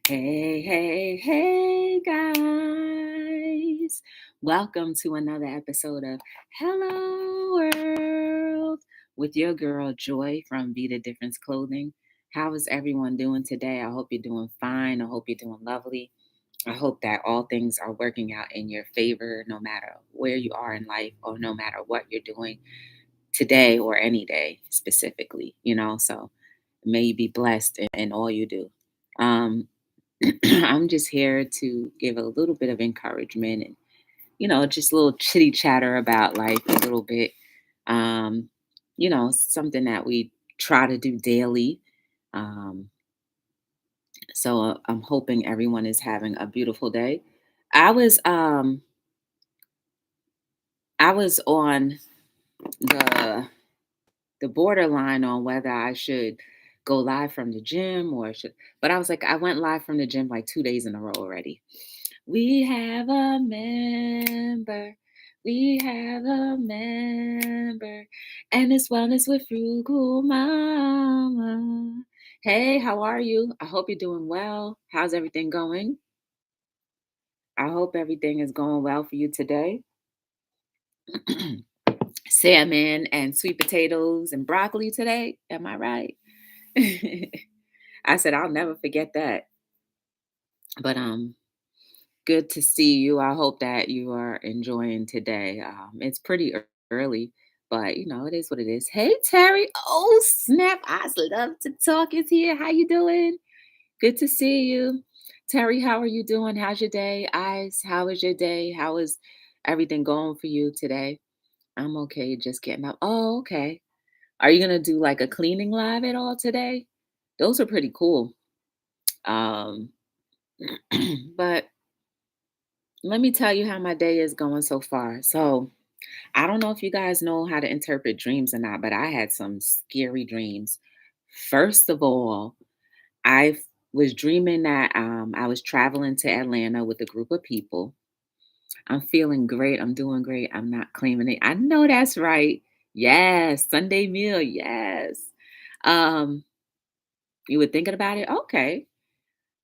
Hey, hey, hey, guys. Welcome to another episode of Hello World with your girl Joy from Be the Difference Clothing. How is everyone doing today? I hope you're doing fine. I hope you're doing lovely. I hope that all things are working out in your favor, no matter where you are in life or no matter what you're doing today or any day specifically, So may you be blessed in all you do. Um, I'm just here to give a little bit of encouragement and, just a little chitty chatter about life a little bit. Um, something that we try to do daily. Um, so I'm hoping everyone is having a beautiful day. I was um I was on the the borderline on whether I should go live from the gym or should, but I was like, I went live from the gym like 2 days in a row already. We have a member. We have a member. And it's Wellness with Frugal Mama. Hey, how are you? I hope you're doing well. How's everything going? I hope everything is going well for you today. Salmon and sweet potatoes and broccoli today. Am I right? I said I'll never forget that. But good to see you. I hope that you are enjoying today. It's pretty early, but it is what it is. Hey Terry. Oh snap. I love to talk is here. How you doing? Good to see you. Terry, how are you doing? How's your day? Eyes, how is your day? How is everything going for you today? I'm okay, just getting up. Oh, okay. Are you gonna do like a cleaning live at all today? Those are pretty cool. Um, but let me tell you how my day is going so far. So, I don't know if you guys know how to interpret dreams or not, but I had some scary dreams. First of all, I was dreaming that I was traveling to Atlanta with a group of people. I'm feeling great. I'm doing great. I'm not claiming it. I know that's right. Yes, Sunday meal. Yes. Um, you were thinking about it? Okay.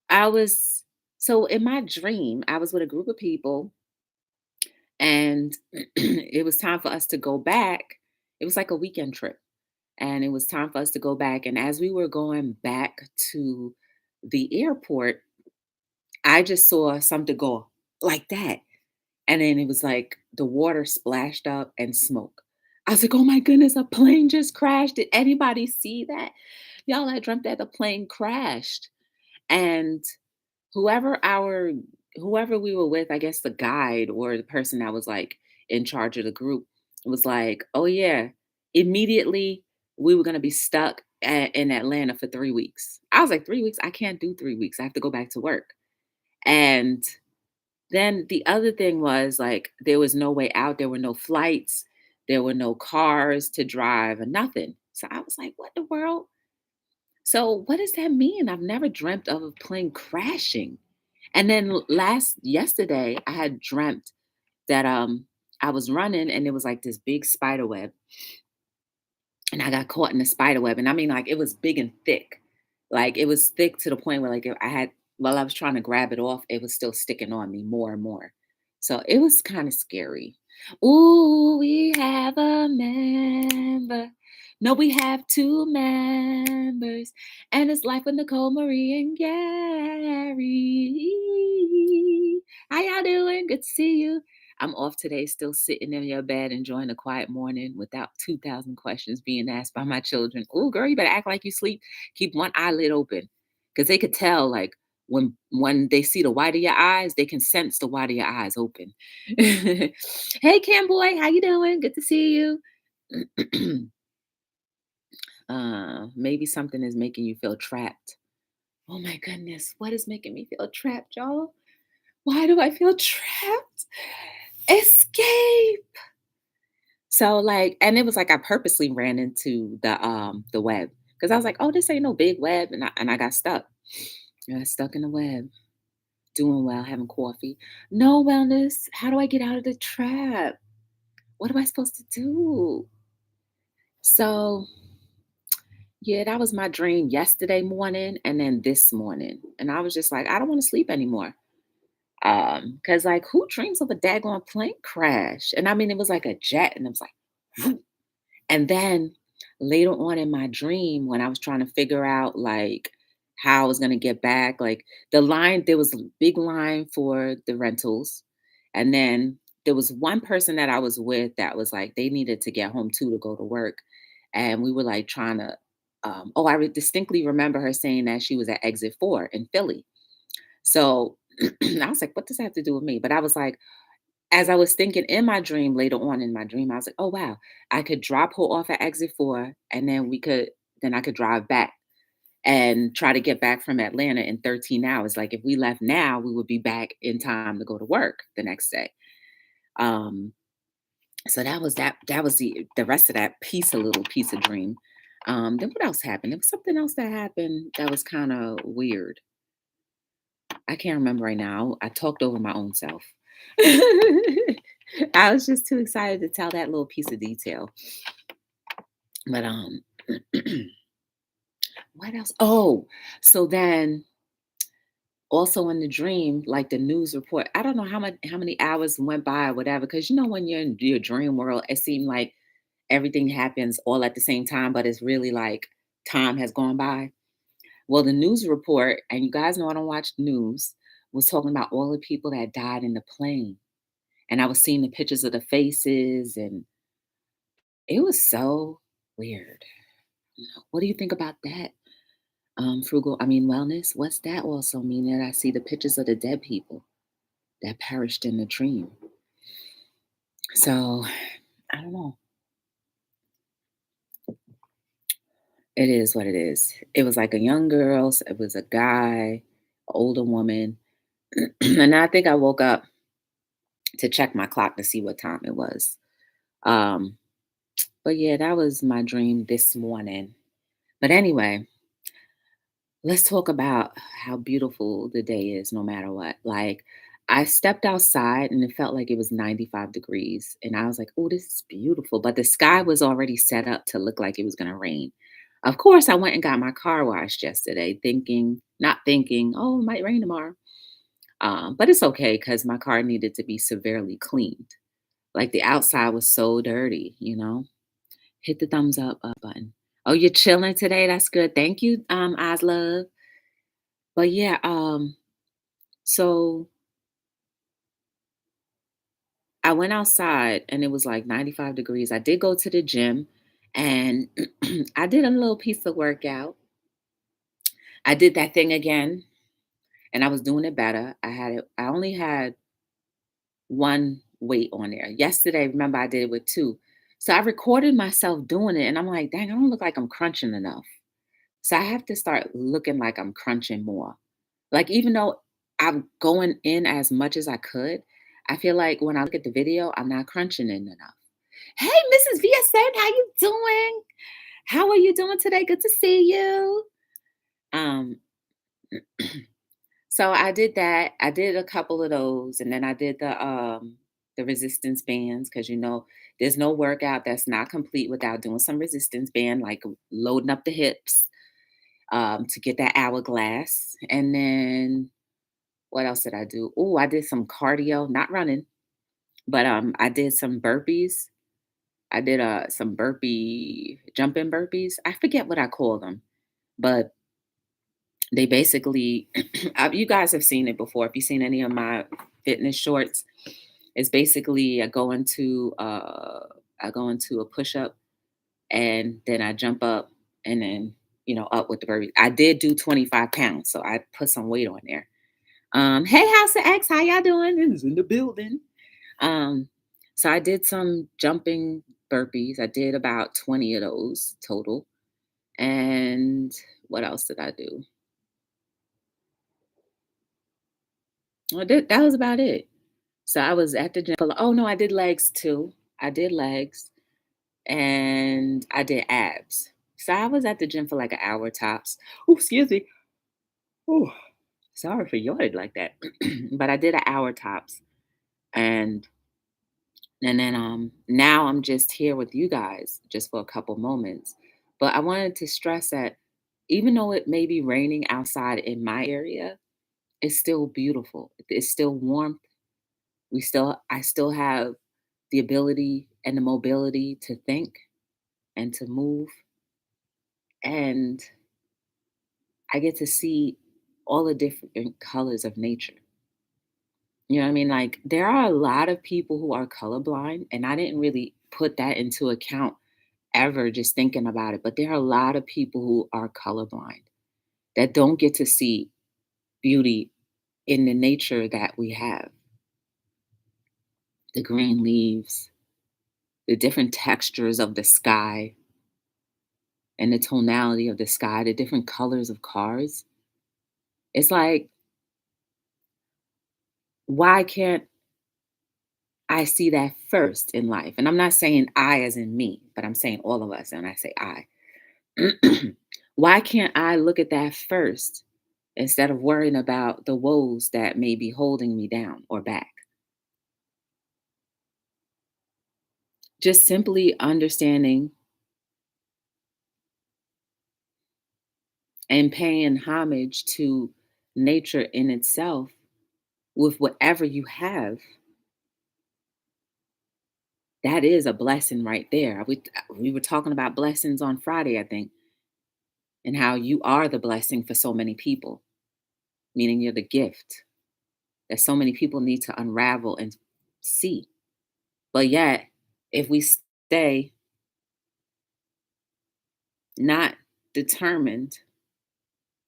I was so in my dream, I was with a group of people and it was time for us to go back. It was like a weekend trip, and it was time for us to go back. And as we were going back to the airport, I just saw something go like that. And then it was like the water splashed up and smoke. I was like, oh my goodness, a plane just crashed. Did anybody see that? Y'all, I dreamt that the plane crashed. And whoever our whoever we were with, I guess the guide or the person that was like in charge of the group was like, "Oh yeah, immediately we were going to be stuck in Atlanta for 3 weeks." I was like, "3 weeks? I can't do 3 weeks. I have to go back to work." And then the other thing was like there was no way out. There were no flights. There were no cars to drive or nothing. So I was like, "What the world?" So what does that mean? I've never dreamt of a plane crashing. And then yesterday, I had dreamt that I was running and it was like this big spider web, and I got caught in the spider web. And I mean, like it was big and thick, like it was thick to the point where like if I had while I was trying to grab it off, it was still sticking on me more and more. So it was kind of scary. Ooh, we have a member. No, we have two members, and it's like with Nicole, Marie, and Gary. How y'all doing? Good to see you. I'm off today, still sitting in your bed, enjoying a quiet morning without 2,000 questions being asked by my children. Oh, girl, you better act like you sleep. Keep one eyelid open because they could tell, like, when they see the white of your eyes, they can sense the white of your eyes open. Hey, Cam boy, how you doing? Good to see you. Maybe something is making you feel trapped. Oh my goodness, what is making me feel trapped, y'all? Why do I feel trapped? Escape. So like, and it was like I purposely ran into the web because I was like, oh, this ain't no big web, and I got stuck. I got stuck in the web. Doing well, having coffee. No wellness. How do I get out of the trap? What am I supposed to do? So Yeah, that was my dream yesterday morning and then this morning. And I was just like, I don't want to sleep anymore. Because like who dreams of a daggone plane crash? And I mean it was like a jet and it was like whoop. And then later on in my dream, when I was trying to figure out like how I was gonna get back, like there was a big line for the rentals. And then there was one person that I was with that was like they needed to get home too to go to work. And we were like trying to distinctly remember her saying that she was at exit 4 in Philly. So I was like, what does that have to do with me? But I was like, as I was thinking in my dream, later on in my dream, I was like, oh wow, I could drop her off at exit 4 and then I could drive back and try to get back from Atlanta in 13 hours. Like if we left now, we would be back in time to go to work the next day. Um, so that was the rest of that piece, a little piece of dream. Then what else happened? There was something else that happened that was kind of weird. I can't remember right now. I talked over my own self. I was just too excited to tell that little piece of detail. But what else? Oh, so then also in the dream, like the news report, I don't know how many hours went by or whatever, because when you're in your dream world, it seemed like everything happens all at the same time, but it's really like time has gone by. Well, the news report, and you guys know I don't watch news, was talking about all the people that died in the plane. And I was seeing the pictures of the faces, and it was so weird. What do you think about that? Wellness. What's that also mean that I see the pictures of the dead people that perished in the dream? So I don't know. It is what it is. It was like a young girl, it was a guy, older woman. And I think I woke up to check my clock to see what time it was. Um, but yeah, that was my dream this morning. But anyway, let's talk about how beautiful the day is no matter what. Like, I stepped outside and it felt like it was 95 degrees. And I was like, oh, this is beautiful. But the sky was already set up to look like it was going to rain. Of course, I went and got my car washed yesterday, not thinking, oh, it might rain tomorrow. But it's okay because my car needed to be severely cleaned. Like the outside was so dirty. Hit the thumbs up button. Oh, you're chilling today? That's good. Thank you, Oslove. But yeah, so I went outside and it was like 95 degrees. I did go to the gym and I did a little piece of workout. I did that thing again and I was doing it better. I only had one weight on there. Yesterday, remember I did it with two. So I recorded myself doing it and I'm like, dang, I don't look like I'm crunching enough. So I have to start looking like I'm crunching more. Like, even though I'm going in as much as I could, I feel like when I look at the video, I'm not crunching in enough. Hey, Mrs. VSN, how you doing? How are you doing today? Good to see you. Um, so I did that. I did a couple of those, and then I did the resistance bands because there's no workout that's not complete without doing some resistance band, like loading up the hips to get that hourglass. And then what else did I do? Oh, I did some cardio, not running, but I did some burpees. I did some jumping burpees. I forget what I call them, but they basically you guys have seen it before. If you've seen any of my fitness shorts, it's basically I go into a push up and then I jump up and then up with the burpees. I did do 25 pounds, so I put some weight on there. Hey, House of X, how y'all doing? It's in the building. Um, so I did some jumping burpees. I did about 20 of those total. And what else did I do? That was about it. So I was at the gym. Oh no, I did legs too. I did legs and I did abs. So I was at the gym for like an hour tops. Oh, excuse me. Oh, sorry for yawning like that. But I did an hour tops. And And then now I'm just here with you guys just for a couple moments. But I wanted to stress that even though it may be raining outside in my area, it's still beautiful. It's still warmth. I still have the ability and the mobility to think and to move. And I get to see all the different colors of nature. You know what I mean? Like, there are a lot of people who are colorblind, and I didn't really put that into account ever just thinking about it. But there are a lot of people who are colorblind that don't get to see beauty in the nature that we have, the green leaves, the different textures of the sky and the tonality of the sky, the different colors of cars. It's like, why can't I see that first in life? And I'm not saying I as in me, but I'm saying all of us. And I say I. Why can't I look at that first instead of worrying about the woes that may be holding me down or back? Just simply understanding and paying homage to nature in itself with whatever you have, that is a blessing right there. We were talking about blessings on Friday, I think, and how you are the blessing for so many people, meaning you're the gift that so many people need to unravel and see. But yet, if we stay not determined,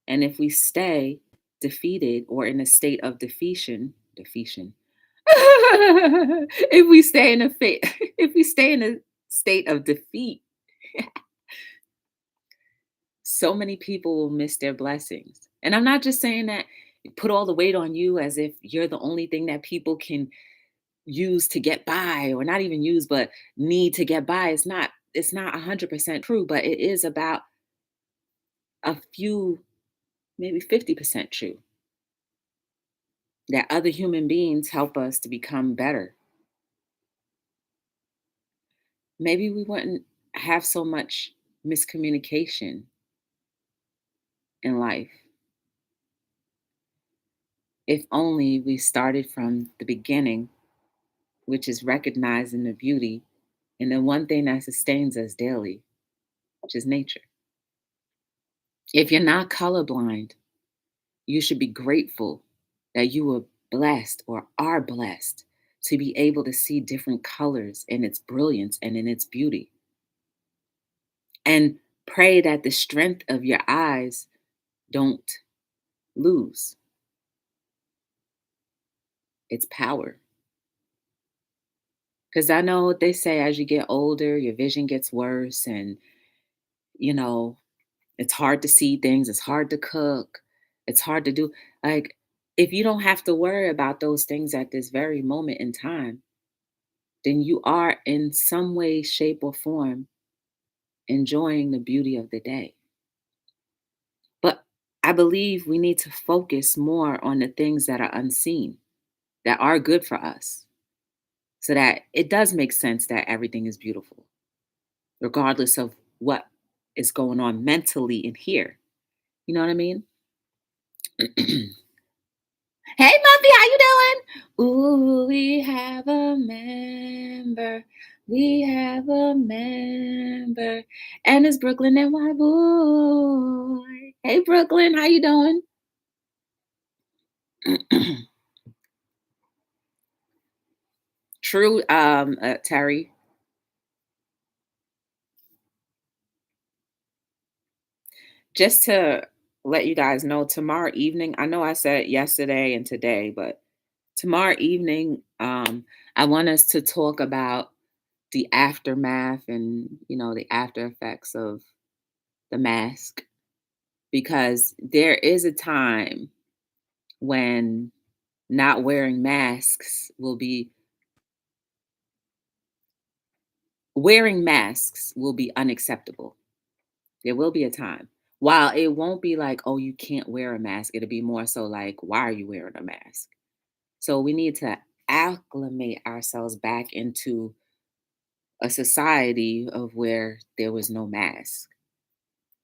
and if we stay defeated or in a state of defeation, if we stay in a if we stay in a state of defeat, so many people will miss their blessings. And I'm not just saying that put all the weight on you as if you're the only thing that people can use to get by, or not even use but need to get by. It's not 100% true, but it is about a few, maybe 50% true, that other human beings help us to become better. Maybe we wouldn't have so much miscommunication in life if only we started from the beginning, which is recognizing the beauty and the one thing that sustains us daily, which is nature. If you're not colorblind, you should be grateful that you were blessed or are blessed to be able to see different colors in its brilliance and in its beauty. And pray that the strength of your eyes don't lose its power. Because I know what they say, as you get older, your vision gets worse, and you know, it's hard to see things, it's hard to cook, it's hard to do. Like, if you don't have to worry about those things at this very moment in time, then you are in some way, shape, or form enjoying the beauty of the day. But I believe we need to focus more on the things that are unseen, that are good for us, so that it does make sense that everything is beautiful, regardless of what is going on mentally in here. You know what I mean? Hey, Muffy, how you doing? Ooh, we have a member. We have a member. And it's Brooklyn and my boy. Hey, Brooklyn, how you doing? True, Terry. Just to let you guys know, tomorrow evening, I know I said yesterday and today, but tomorrow evening, I want us to talk about the aftermath and, the after effects of the mask, because there is a time when not wearing masks will be unacceptable. There will be a time. While it won't be like, oh, you can't wear a mask, it'll be more so like, why are you wearing a mask? So we need to acclimate ourselves back into a society of where there was no mask.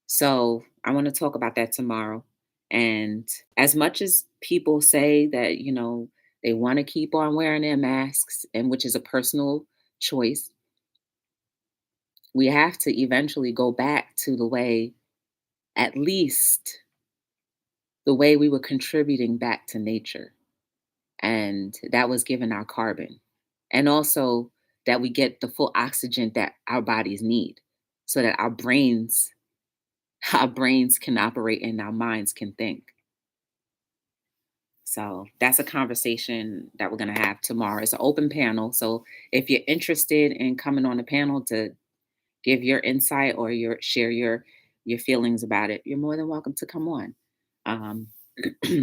So I want to talk about that tomorrow. And as much as people say that, they want to keep on wearing their masks, and which is a personal choice, we have to eventually go back to the way, at least the way we were contributing back to nature. And that was given our carbon. And also that we get the full oxygen that our bodies need so that our brains can operate and our minds can think. So that's a conversation that we're going to have tomorrow. It's an open panel. So if you're interested in coming on the panel to give your insight or share your feelings about it, you're more than welcome to come on. Um,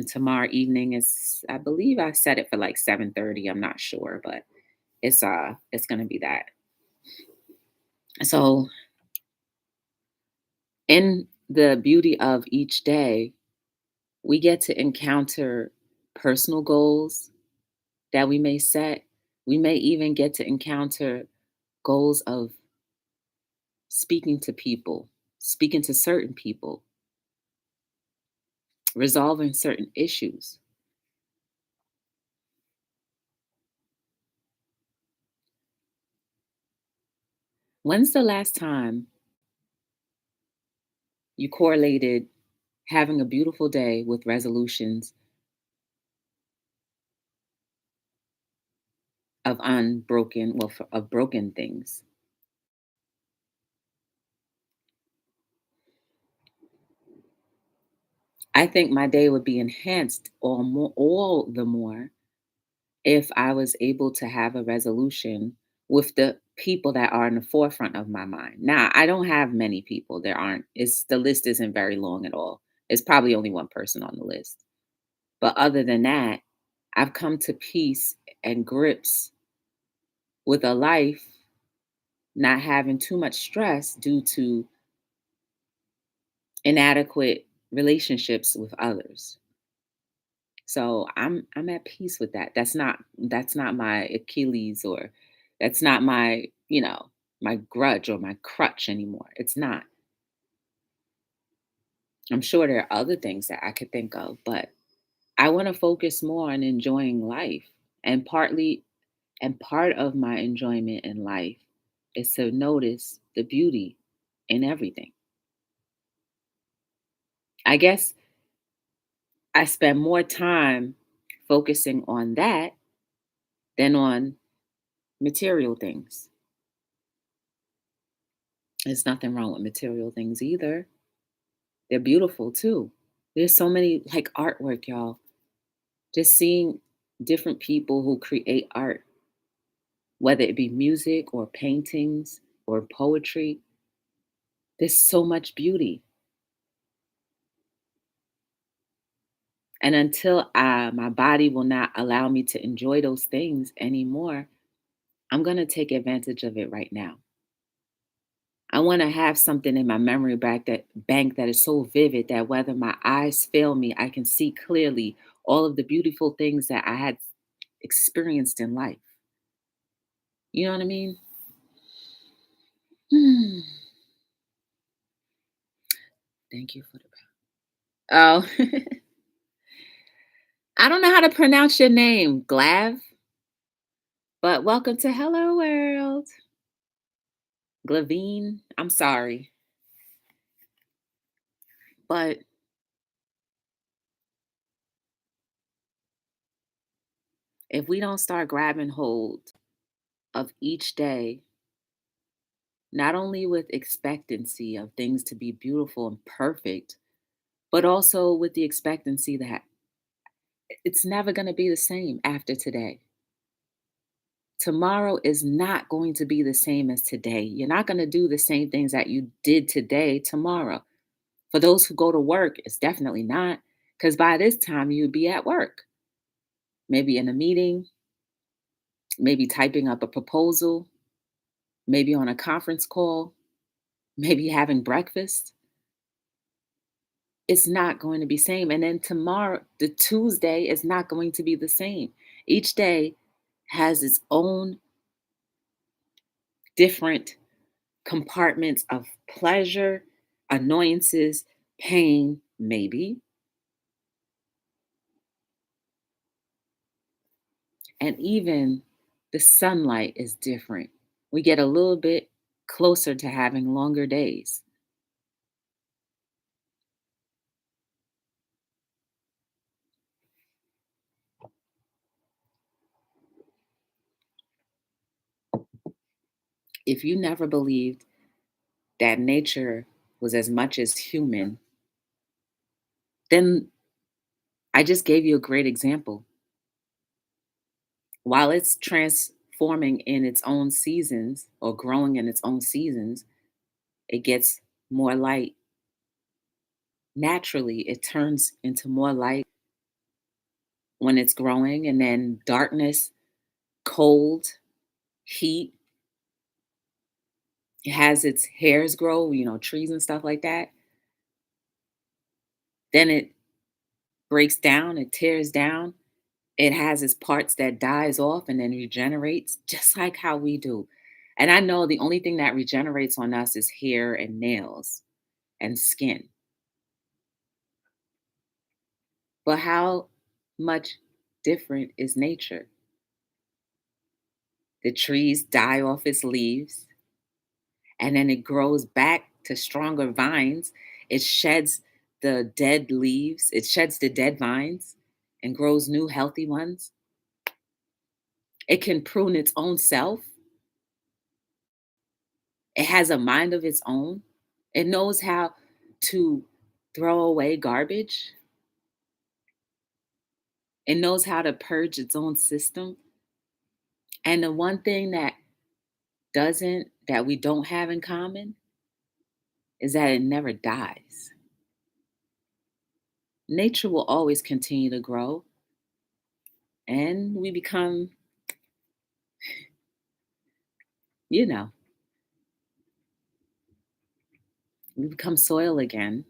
Tomorrow evening is, I believe I set it for like 7:30. I'm not sure, but it's going to be that. So in the beauty of each day, we get to encounter personal goals that we may set. We may even get to encounter goals of speaking to people, speaking to certain people, resolving certain issues. When's the last time you correlated having a beautiful day with resolutions of of broken things? I think my day would be enhanced all the more if I was able to have a resolution with the people that are in the forefront of my mind. Now, I don't have many people. There aren't. It's the list isn't very long at all. It's probably only one person on the list. But other than that, I've come to peace and grips with a life not having too much stress due to inadequate relationships with others. So I'm at peace with that. That's not my Achilles, or that's not my grudge or my crutch anymore. It's not. I'm sure there are other things that I could think of, but I want to focus more on enjoying life. And part of my enjoyment in life is to notice the beauty in everything. I guess I spend more time focusing on that than on material things. There's nothing wrong with material things either. They're beautiful too. There's so many, like, artwork, y'all. Just seeing different people who create art, whether it be music or paintings or poetry, there's so much beauty. And until my body will not allow me to enjoy those things anymore, I'm going to take advantage of it right now. I want to have something in my memory bank that is so vivid that whether my eyes fail me, I can see clearly all of the beautiful things that I had experienced in life. You know what I mean? Hmm. Thank you for the. Oh, I don't know how to pronounce your name, Glav, but welcome to Hello World. Glavine. I'm sorry. But if we don't start grabbing hold of each day, not only with expectancy of things to be beautiful and perfect, but also with the expectancy that it's never going to be the same after today. Tomorrow is not going to be the same as today. You're not going to do the same things that you did today tomorrow. For those who go to work, it's definitely not, because by this time you'd be at work, maybe in a meeting, maybe typing up a proposal, maybe on a conference call, maybe having breakfast. It's not going to be same. And then tomorrow, the Tuesday is not going to be the same. Each day has its own different compartments of pleasure, annoyances, pain, maybe. And even the sunlight is different. We get a little bit closer to having longer days. If you never believed that nature was as much as human, then I just gave you a great example. While it's transforming in its own seasons or growing in its own seasons, it gets more light. Naturally, it turns into more light when it's growing, and then darkness, cold, heat. It has its hairs grow, trees and stuff like that. Then it breaks down, it tears down. It has its parts that dies off and then regenerates, just like how we do. And I know the only thing that regenerates on us is hair and nails and skin. But how much different is nature? The trees die off its leaves and then it grows back to stronger vines. It sheds the dead leaves, it sheds the dead vines and grows new healthy ones. It can prune its own self. It has a mind of its own. It knows how to throw away garbage. It knows how to purge its own system. And the one thing that we don't have in common is that it never dies. Nature will always continue to grow and you know, we become soil again.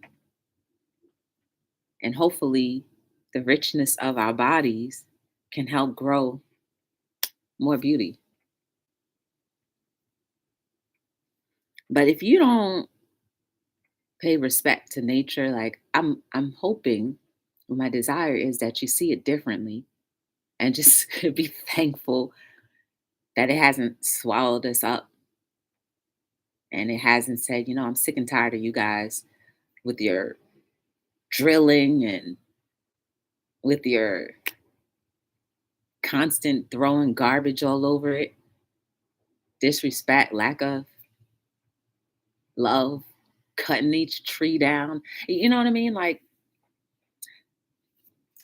And hopefully the richness of our bodies can help grow more beauty. But if you don't pay respect to nature, like I'm hoping, my desire is that you see it differently and just be thankful that it hasn't swallowed us up and it hasn't said, I'm sick and tired of you guys with your drilling and with your constant throwing garbage all over it, disrespect, lack of love, cutting each tree down. You know what I mean? Like,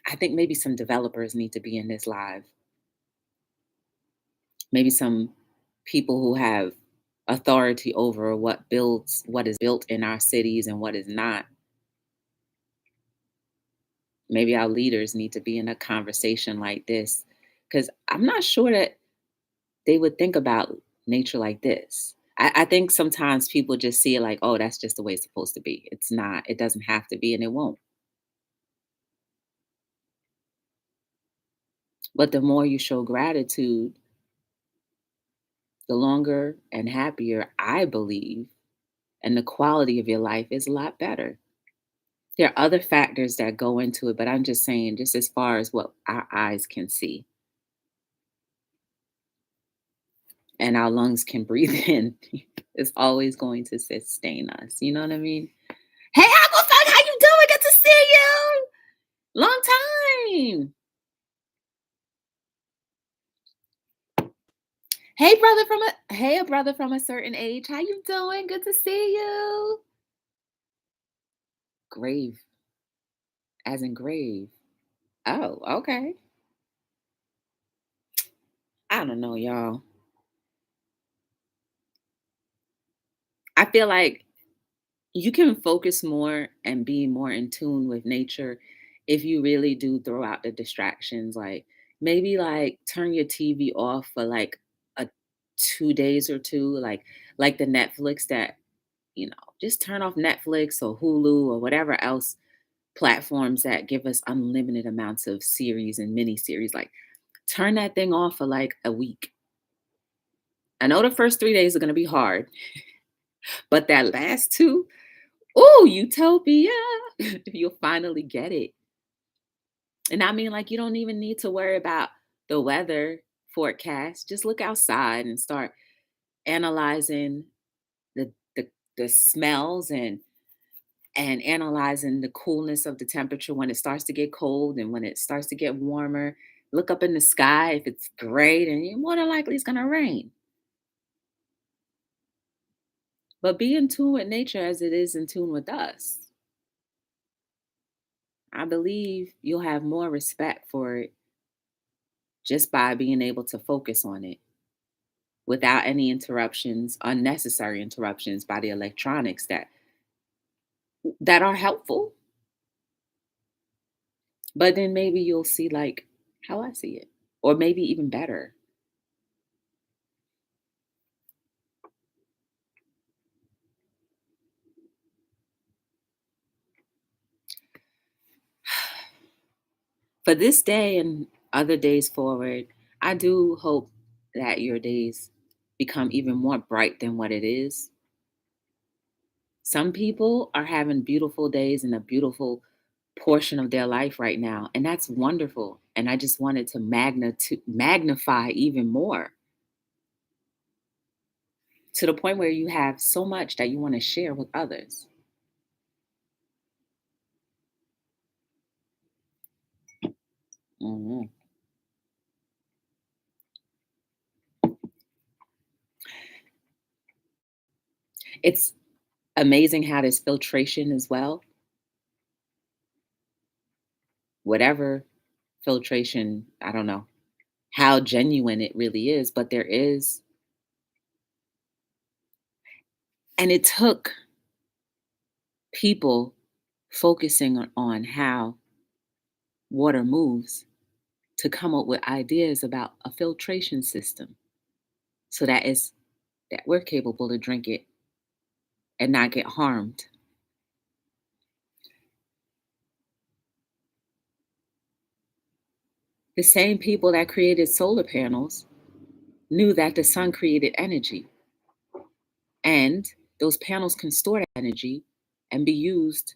I think maybe some developers need to be in this live. Maybe some people who have authority over what is built in our cities and what is not. Maybe our leaders need to be in a conversation like this because I'm not sure that they would think about nature like this. I think sometimes people just see it like, oh, that's just the way it's supposed to be. It's not, it doesn't have to be, and it won't. But the more you show gratitude, the longer and happier I believe, and the quality of your life is a lot better. There are other factors that go into it, but I'm just saying, just as far as what our eyes can see and our lungs can breathe in, is always going to sustain us. You know what I mean? Hey, Aquafun, how you doing? Good to see you. Long time. A brother from a certain age. How you doing? Good to see you. Grave, as in grave. Oh, okay. I don't know, y'all. I feel like you can focus more and be more in tune with nature if you really do throw out the distractions. Like maybe like turn your TV off for like a 2 days or two, like the Netflix that, just turn off Netflix or Hulu or whatever else platforms that give us unlimited amounts of series and mini series. Like turn that thing off for like a week. I know the first 3 days are gonna be hard, but that last two, Ooh, utopia. You'll finally get it. And I mean, like, you don't even need to worry about the weather forecast. Just look outside and start analyzing the the smells and analyzing the coolness of the temperature when it starts to get cold and when it starts to get warmer. Look up in the sky. If it's gray, then more than likely it's gonna rain. But be in tune with nature as it is in tune with us. I believe you'll have more respect for it just by being able to focus on it without any interruptions, unnecessary interruptions by the electronics that are helpful. But then maybe you'll see like how I see it, or maybe even better. For this day and other days forward, I do hope that your days become even more bright than what it is. Some people are having beautiful days and a beautiful portion of their life right now, and that's wonderful. And I just wanted to magnify even more to the point where you have so much that you want to share with others. Mhm. It's amazing how there's filtration as well, whatever filtration, I don't know how genuine it really is, but there is. And it took people focusing on how water moves to come up with ideas about a filtration system so that we're capable to drink it and not get harmed. The same people that created solar panels knew that the sun created energy, and those panels can store that energy and be used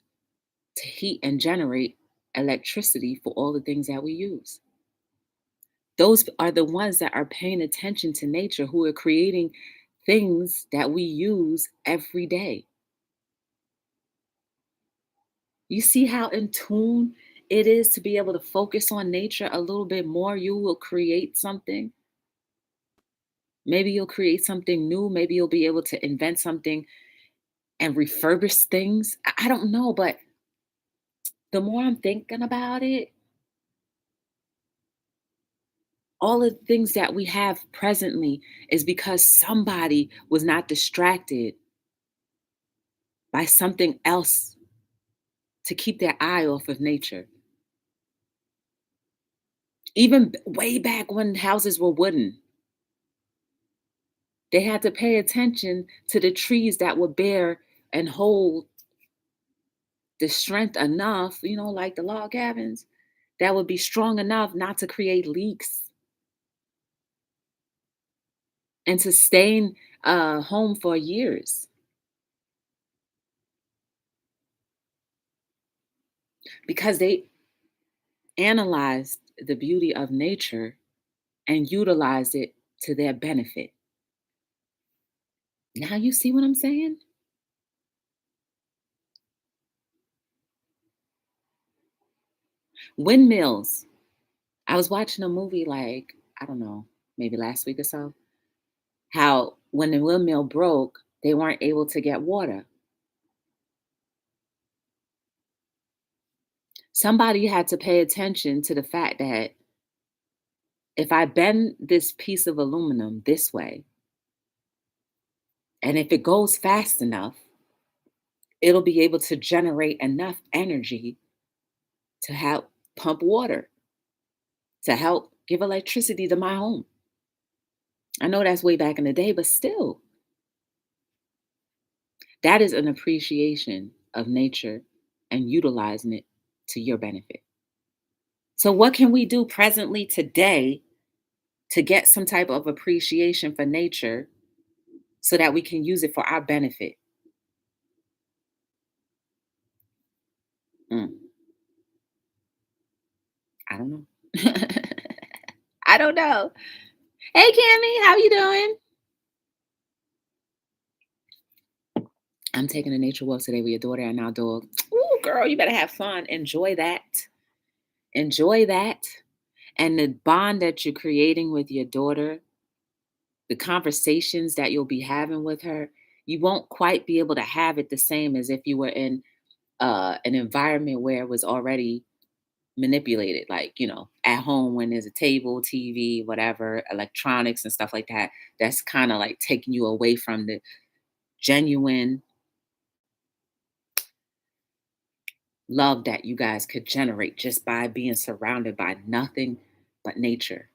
to heat and generate electricity for all the things that we use. Those are the ones that are paying attention to nature, who are creating things that we use every day. You see how in tune it is to be able to focus on nature a little bit more. You will create something. Maybe you'll create something new. Maybe you'll be able to invent something and refurbish things. I don't know, but the more I'm thinking about it, all the things that we have presently is because somebody was not distracted by something else to keep their eye off of nature. Even way back when houses were wooden, they had to pay attention to the trees that would bear and hold the strength enough, like the log cabins, that would be strong enough not to create leaks and sustain a home for years because they analyzed the beauty of nature and utilized it to their benefit. Now you see what I'm saying? Windmills. I was watching a movie like, I don't know, maybe last week or so, how when the windmill broke, they weren't able to get water. Somebody had to pay attention to the fact that if I bend this piece of aluminum this way, and if it goes fast enough, it'll be able to generate enough energy to help pump water, to help give electricity to my home. I know that's way back in the day, but still, that is an appreciation of nature and utilizing it to your benefit. So, what can we do presently today to get some type of appreciation for nature so that we can use it for our benefit? Mm, I don't know. I don't know. Hey, Cammy, how you doing? I'm taking a nature walk today with your daughter and our dog. Ooh, girl, you better have fun. Enjoy that. Enjoy that. And the bond that you're creating with your daughter, the conversations that you'll be having with her, you won't quite be able to have it the same as if you were in an environment where it was already manipulated, like, at home when there's a table, TV, whatever, electronics and stuff like that. That's kind of like taking you away from the genuine love that you guys could generate just by being surrounded by nothing but nature.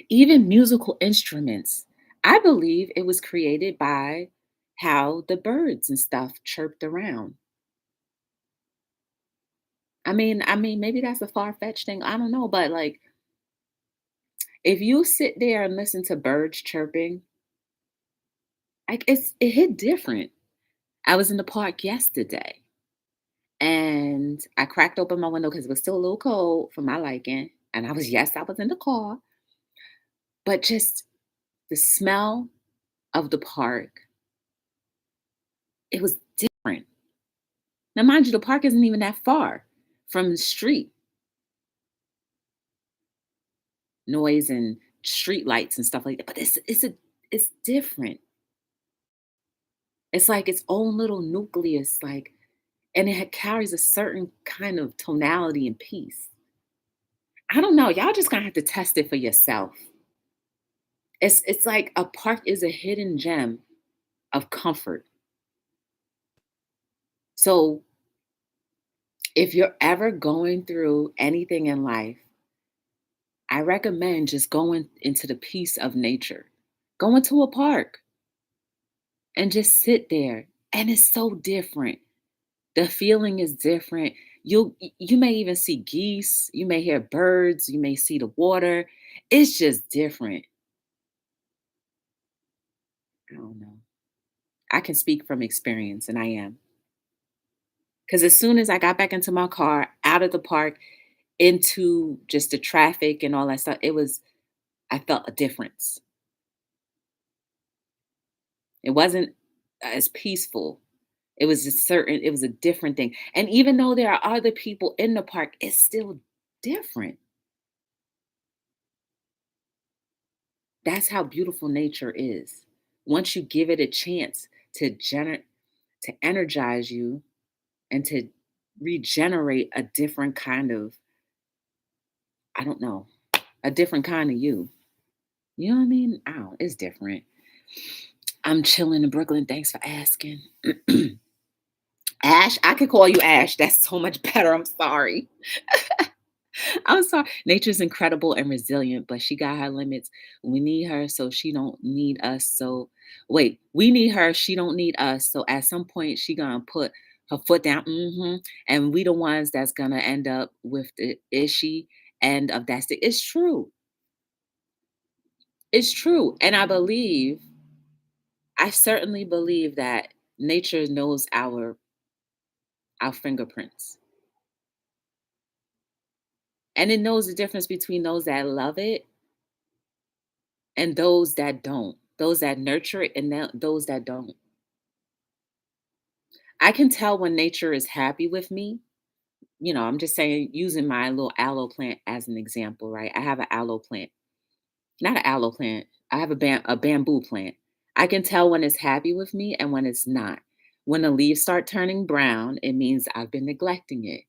Even musical instruments. I believe it was created by how the birds and stuff chirped around. I mean, maybe that's a far-fetched thing. I don't know, but like if you sit there and listen to birds chirping, like it hit different. I was in the park yesterday and I cracked open my window because it was still a little cold for my liking. And I was in the car, but just the smell of the park, it was different. Now, mind you, the park isn't even that far from the street. Noise and street lights and stuff like that. But it's different. It's like its own little nucleus, like, and carries a certain kind of tonality and peace. I don't know. Y'all just gonna have to test it for yourself. It's like a park is a hidden gem of comfort. So if you're ever going through anything in life, I recommend just going into the peace of nature. Go into a park and just sit there. And it's so different. The feeling is different. You may even see geese, you may hear birds, you may see the water. It's just different. I don't know. I can speak from experience and I am. Cuz as soon as I got back into my car, out of the park, into just the traffic and all that stuff, I felt a difference. It wasn't as peaceful. It was a different thing. And even though there are other people in the park, it's still different. That's how beautiful nature is. Once you give it a chance to energize you and to regenerate a different kind of, I don't know, a different kind of you. You know what I mean? I don't, it's different. I'm chilling in Brooklyn. Thanks for asking. Ash, I could call you Ash. That's so much better. I'm sorry. I'm sorry. Nature's incredible and resilient, but she got her limits. We need her, so she don't need us. So wait, we need her. She don't need us. So at some point, she gonna put her foot down. And we the ones that's gonna end up with the ishy end of that stick. It's true. It's true. And I certainly believe that nature knows our fingerprints. And it knows the difference between those that love it and those that don't, those that nurture it and those that don't. I can tell when nature is happy with me. I'm just saying, using my little aloe plant as an example, right? I have an aloe plant, not an aloe plant. I have a bamboo plant. I can tell when it's happy with me and when it's not. When the leaves start turning brown, it means I've been neglecting it.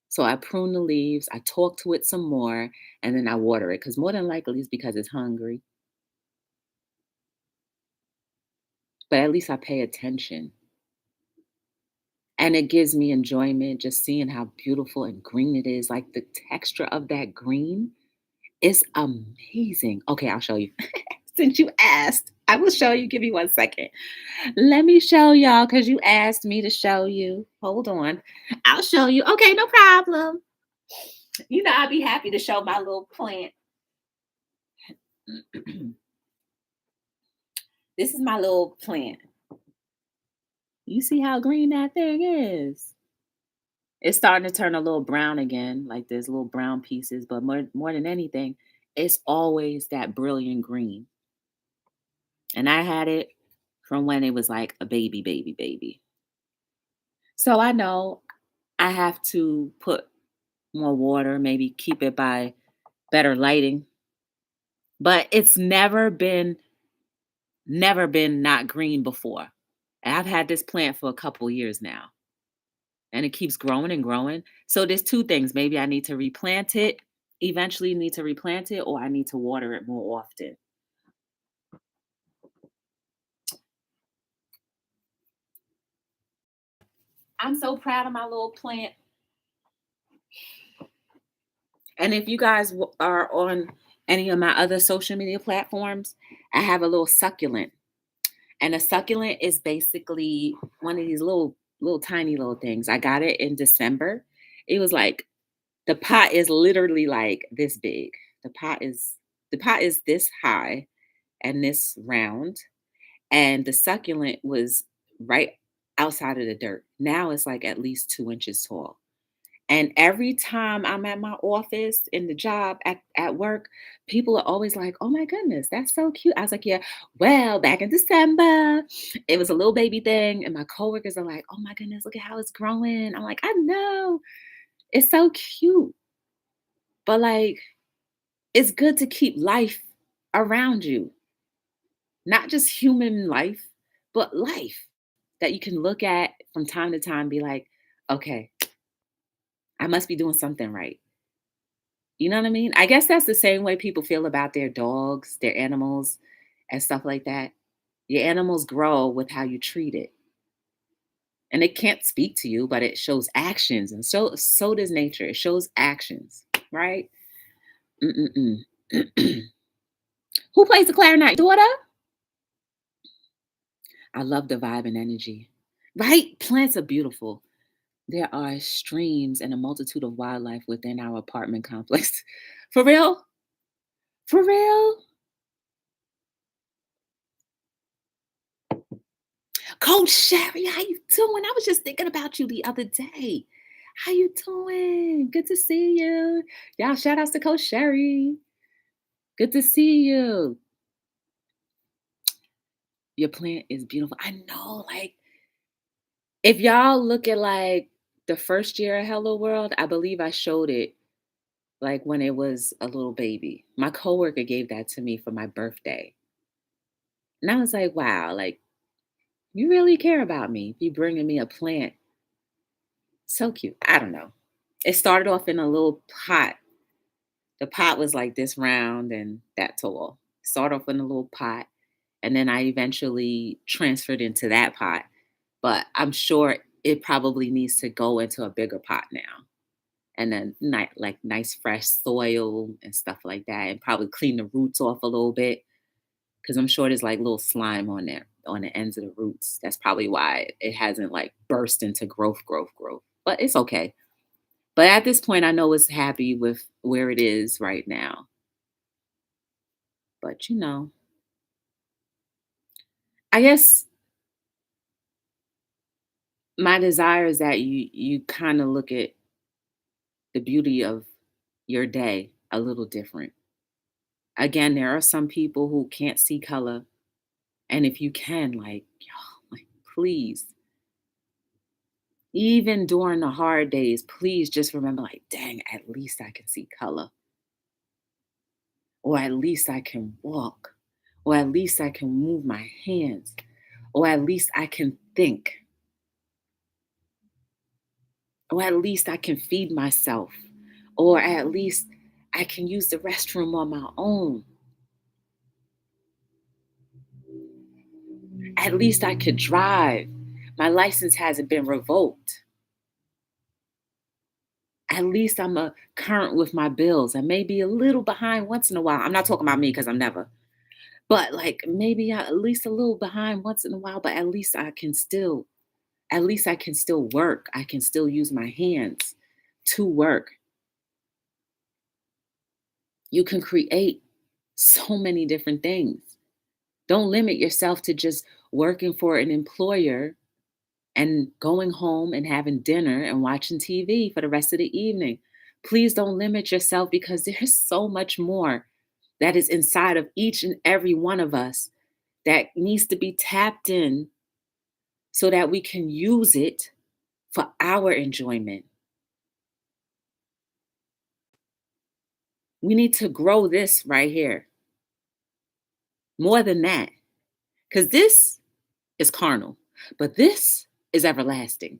So I prune the leaves, I talk to it some more, and then I water it because more than likely it's because it's hungry. But at least I pay attention. And it gives me enjoyment just seeing how beautiful and green it is. Like the texture of that green is amazing. Okay, I'll show you. Since you asked, I will show you. Give me 1 second. Let me show y'all because you asked me to show you. Hold on. I'll show you. Okay, no problem. I'd be happy to show my little plant. This is my little plant. You see how green that thing is? It's starting to turn a little brown again, like there's little brown pieces, but more than anything, it's always that brilliant green. And I had it from when it was like a baby, baby, baby. So I know I have to put more water, maybe keep it by better lighting, but it's never been not green before. And I've had this plant for a couple years now, and it keeps growing and growing. So there's two things. Maybe I need to replant it, eventually need to replant it, or I need to water it more often. I'm so proud of my little plant. And if you guys are on any of my other social media platforms, I have a little succulent. And a succulent is basically one of these little tiny little things. I got it in December. It was like the pot is literally like this big. The pot is this high and this round, and the succulent was right outside of the dirt. Now it's like at least 2 inches tall. And every time I'm at my office in the job at work, people are always like, "Oh my goodness, that's so cute." I was like, "Yeah, well, back in December, it was a little baby thing." And my coworkers are like, "Oh my goodness, look at how it's growing." I'm like, "I know. It's so cute." But like, it's good to keep life around you, not just human life, but life that you can look at from time to time, be like, okay, I must be doing something right. You know what I mean? I guess that's the same way people feel about their dogs, their animals, and stuff like that. Your animals grow with how you treat it. And it can't speak to you, but it shows actions. And so does nature. It shows actions, right? Mm-mm-mm. Who plays the clarinet? Daughter? I love the vibe and energy. Right? Plants are beautiful. There are streams and a multitude of wildlife within our apartment complex. For real? For real? Coach Sherry, how you doing? I was just thinking about you the other day. How you doing? Good to see you. Y'all, shout outs to Coach Sherry. Good to see you. Your plant is beautiful. I know, like, if y'all look at like the first year of Hello World, I believe I showed it like when it was a little baby. My coworker gave that to me for my birthday. And I was like, wow, like, you really care about me. You bringing me a plant. So cute. I don't know. It started off in a little pot. The pot was like this round and that tall. Start off in a little pot, and then I eventually transferred into that pot. But I'm sure it probably needs to go into a bigger pot now. And then like nice fresh soil and stuff like that, and probably clean the roots off a little bit because I'm sure there's like little slime on there on the ends of the roots. That's probably why it hasn't like burst into growth. But it's okay. But at this point, I know it's happy with where it is right now. But I guess my desire is that you kind of look at the beauty of your day a little different. Again, there are some people who can't see color, and if you can, like, y'all, like, please, even during the hard days, please just remember, like, dang, at least I can see color, or at least I can walk, or at least I can move my hands, or at least I can think, or at least I can feed myself, or at least I can use the restroom on my own. At least I could drive. My license hasn't been revoked. At least I'm a current with my bills. I may be a little behind once in a while. I'm not talking about me because I'm never. But like maybe at least a little behind once in a while, but at least I can still work. I can still use my hands to work. You can create so many different things. Don't limit yourself to just working for an employer and going home and having dinner and watching TV for the rest of the evening. Please don't limit yourself because there's so much more that is inside of each and every one of us that needs to be tapped in so that we can use it for our enjoyment. We need to grow this right here more than that because this is carnal, but this is everlasting.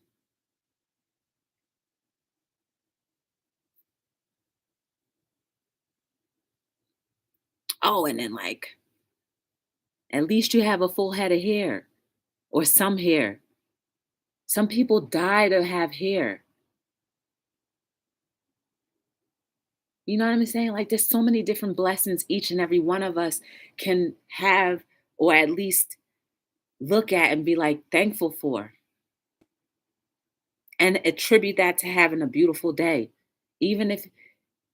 Oh, and then like at least you have a full head of hair or some hair. Some people die to have hair. You know what I'm saying? Like there's so many different blessings each and every one of us can have or at least look at and be like thankful for and attribute that to having a beautiful day. Even if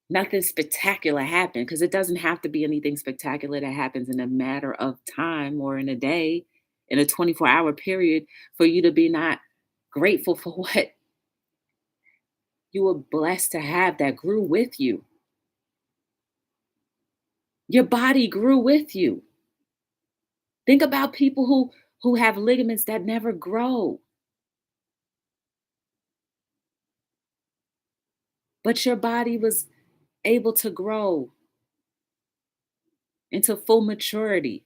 nothing spectacular happened, because it doesn't have to be anything spectacular that happens in a matter of time or in a day, in a 24-hour period, for you to be not grateful for what you were blessed to have that grew with you. Your body grew with you. Think about people who have ligaments that never grow, but your body was able to grow into full maturity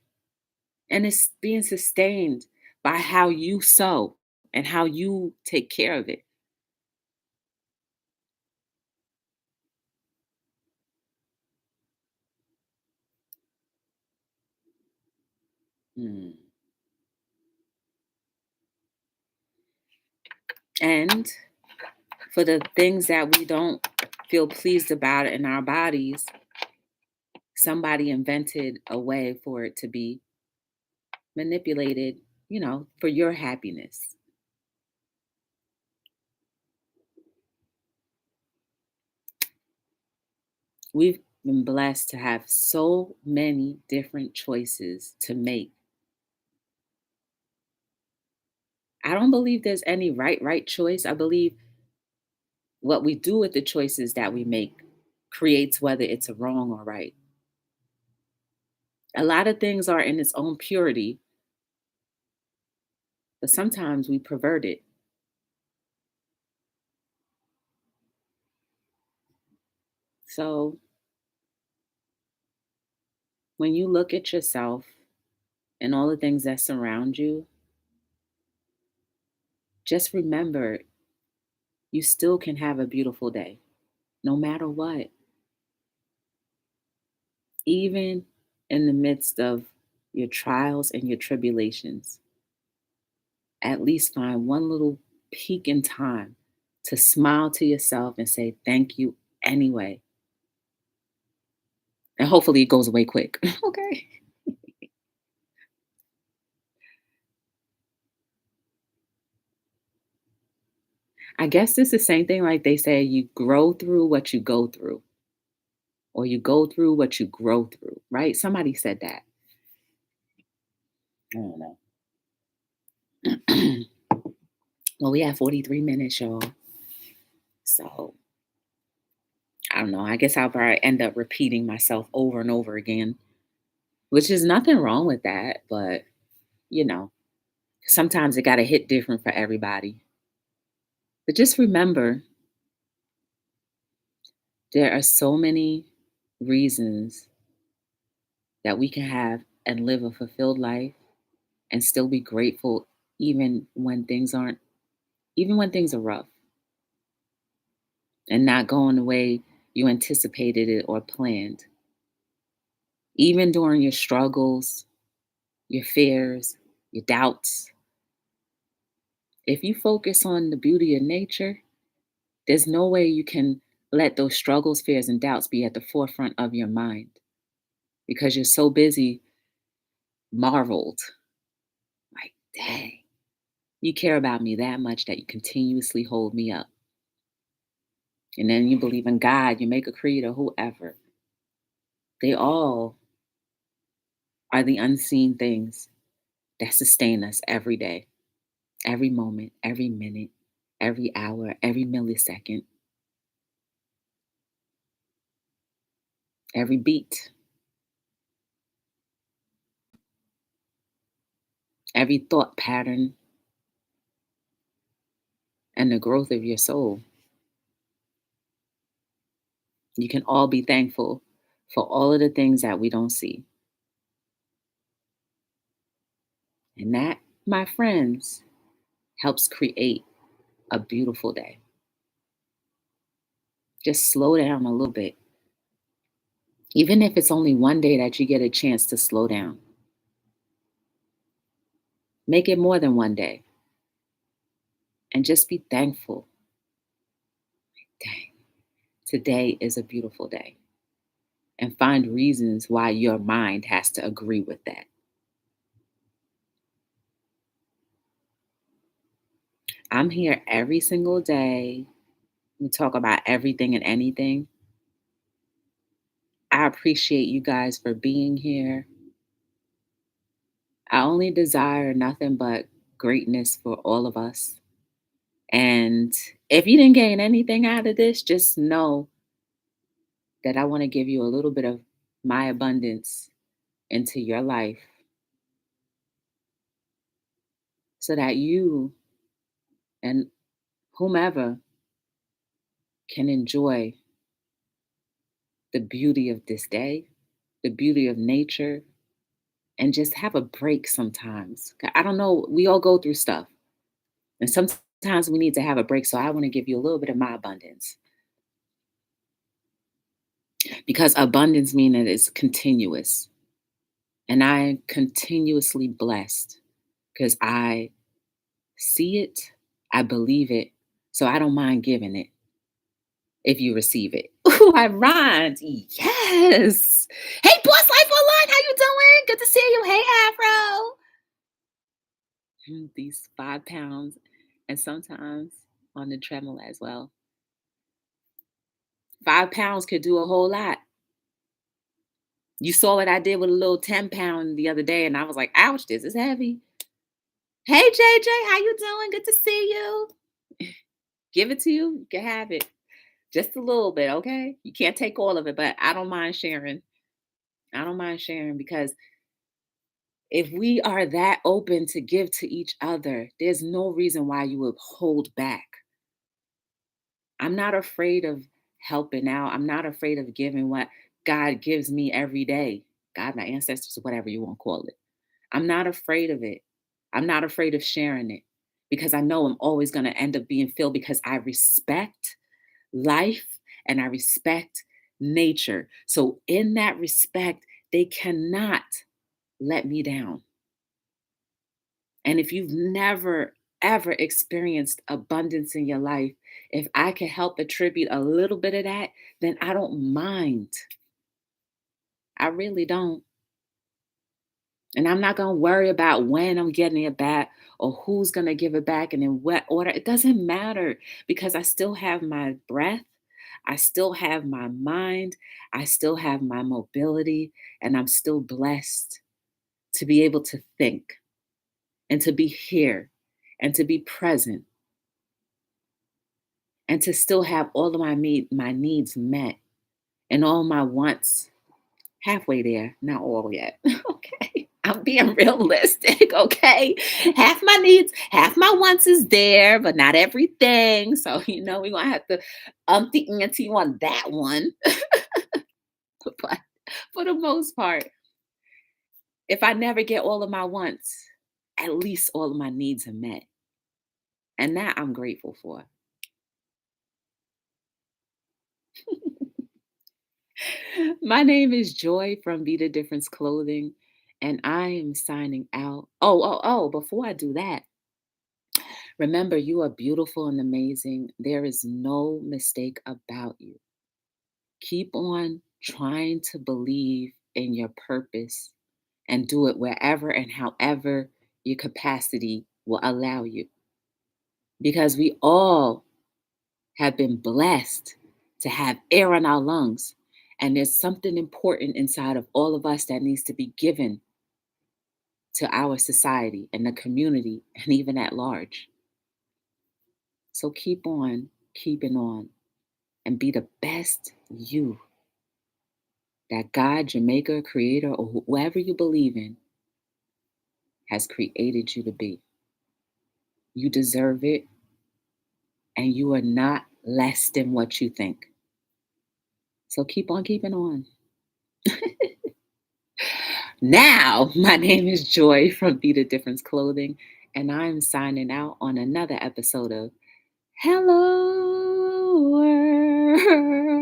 and it's being sustained by how you sow and how you take care of it. Mm. And for the things that we don't feel pleased about in our bodies, somebody invented a way for it to be manipulated, for your happiness. We've been blessed to have so many different choices to make. I don't believe there's any right choice. I believe what we do with the choices that we make creates whether it's a wrong or right. A lot of things are in its own purity, but sometimes we pervert it. So when you look at yourself and all the things that surround you, just remember you still can have a beautiful day, no matter what. Even in the midst of your trials and your tribulations, at least find one little peak in time to smile to yourself and say thank you anyway. And hopefully it goes away quick. Okay. I guess it's the same thing like they say you grow through what you go through, or you go through what you grow through, right? Somebody said that. I don't know. Well, we have 43 minutes, y'all. So I don't know. I guess I'll probably end up repeating myself over and over again, which is nothing wrong with that. But, you know, sometimes it got to hit different for everybody. But just remember, there are so many reasons that we can have and live a fulfilled life and still be grateful even when things aren't, even when things are rough and not going the way you anticipated it or planned. Even during your struggles, your fears, your doubts, if you focus on the beauty of nature, there's no way you can let those struggles, fears, and doubts be at the forefront of your mind because you're so busy marveled. Like, dang, you care about me that much that you continuously hold me up. And then you believe in God, you make a creator, whoever. They all are the unseen things that sustain us every day. every moment, every minute, every hour, every millisecond, every beat, every thought pattern, and the growth of your soul. You can all be thankful for all of the things that we don't see. And that, my friends, helps create a beautiful day. Just slow down a little bit. Even if it's only one day that you get a chance to slow down, make it more than one day and just be thankful. Dang, today is a beautiful day. And find reasons why your mind has to agree with that. I'm here every single day. We talk about everything and anything. I appreciate you guys for being here. I only desire nothing but greatness for all of us. And if you didn't gain anything out of this, just know that I want to give you a little bit of my abundance into your life so that you and whomever can enjoy the beauty of this day, the beauty of nature, and just have a break sometimes. I don't know, we all go through stuff, and sometimes we need to have a break. So I want to give you a little bit of my abundance because abundance means that it's continuous. And I'm continuously blessed because I see it, I believe it, so I don't mind giving it if you receive it. Ooh, I rhymed. Yes. Hey, Boss Life Online, how you doing? Good to see you. Hey, Afro. These 5 pounds, and sometimes on the treadmill as well. 5 pounds could do a whole lot. You saw what I did with a little 10 pound the other day, and I was like, ouch, this is heavy. Hey, JJ, how you doing? Good to see you. Give it to you. You can have it. Just a little bit, okay? You can't take all of it, but I don't mind sharing. I don't mind sharing because if we are that open to give to each other, there's no reason why you would hold back. I'm not afraid of helping out. I'm not afraid of giving what God gives me every day. God, my ancestors, whatever you want to call it. I'm not afraid of it. I'm not afraid of sharing it because I know I'm always going to end up being filled because I respect life and I respect nature. So, in that respect, they cannot let me down. And if you've never, ever experienced abundance in your life, if I can help attribute a little bit of that, then I don't mind. I really don't. And I'm not going to worry about when I'm getting it back or who's going to give it back and in what order. It doesn't matter because I still have my breath. I still have my mind. I still have my mobility. And I'm still blessed to be able to think and to be here and to be present and to still have all of my needs met and all my wants halfway there, not all yet. Okay. I'm being realistic. Okay. Half my needs, half my wants is there, but not everything. So, we're going to have to up the ante on that one. But for the most part, if I never get all of my wants, at least all of my needs are met. And that I'm grateful for. My name is Joy from Be the Difference Clothing, and I am signing out. Before I do that, remember you are beautiful and amazing. There is no mistake about you. Keep on trying to believe in your purpose and do it wherever and however your capacity will allow you. Because we all have been blessed to have air in our lungs. And there's something important inside of all of us that needs to be given to our society and the community and even at large. So keep on keeping on and be the best you that God, your maker, creator, or whoever you believe in has created you to be. You deserve it, and you are not less than what you think. So keep on keeping on. Now, my name is Joy from Be the Difference Clothing, and I'm signing out on another episode of Hello World.